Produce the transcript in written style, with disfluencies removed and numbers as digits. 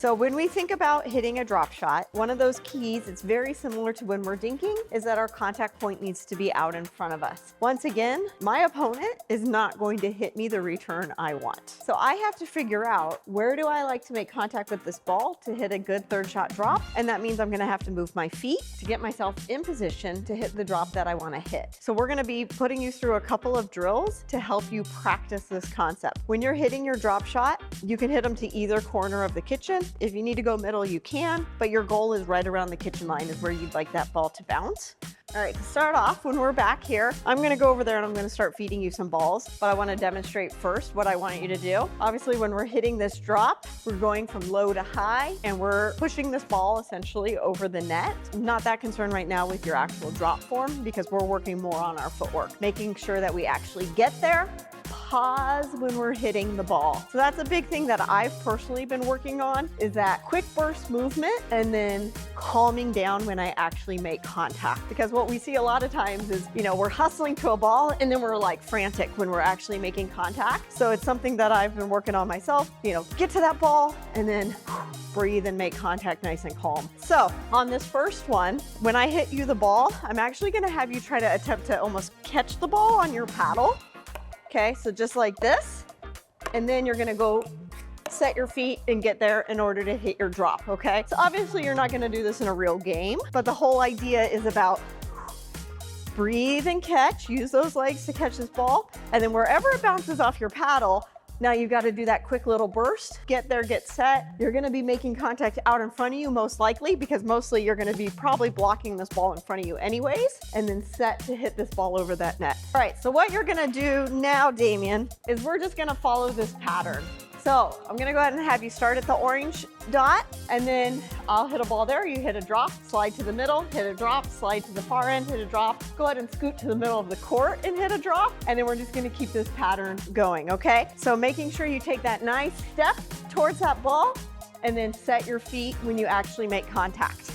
So when we think about hitting a drop shot, one of those keys, it's very similar to when we're dinking, is that our contact point needs to be out in front of us. Once again, my opponent is not going to hit me the return I want. So I have to figure out, where do I like to make contact with this ball to hit a good third shot drop? And that means I'm gonna have to move my feet to get myself in position to hit the drop that I wanna hit. So we're gonna be putting you through a couple of drills to help you practice this concept. When you're hitting your drop shot, you can hit them to either corner of the kitchen. If you need to go middle, you can, but your goal is right around the kitchen line is where you'd like that ball to bounce. All right, to start off, when we're back here, I'm gonna go over there and I'm gonna start feeding you some balls, but I wanna demonstrate first what I want you to do. Obviously, when we're hitting this drop, we're going from low to high and we're pushing this ball essentially over the net. I'm not that concerned right now with your actual drop form because we're working more on our footwork, making sure that we actually get there. Pause when we're hitting the ball. So that's a big thing that I've personally been working on, is that quick burst movement and then calming down when I actually make contact. Because what we see a lot of times is, we're hustling to a ball and then we're like frantic when we're actually making contact. So it's something that I've been working on myself, get to that ball and then breathe and make contact nice and calm. So on this first one, when I hit you the ball, I'm actually gonna have you try to attempt to almost catch the ball on your paddle. Okay, so just like this, and then you're gonna go set your feet and get there in order to hit your drop, okay? So obviously you're not gonna do this in a real game, but the whole idea is about breathe and catch, use those legs to catch this ball, and then wherever it bounces off your paddle, now you gotta do that quick little burst, get there, get set. You're gonna be making contact out in front of you most likely, because mostly you're gonna be probably blocking this ball in front of you anyways, and then set to hit this ball over that net. All right, so what you're gonna do now, Damien, is we're just gonna follow this pattern. So I'm gonna go ahead and have you start at the orange dot, and then I'll hit a ball there, you hit a drop, slide to the middle, hit a drop, slide to the far end, hit a drop, go ahead and scoot to the middle of the court and hit a drop, and then we're just gonna keep this pattern going, okay? So making sure you take that nice step towards that ball, and then set your feet when you actually make contact.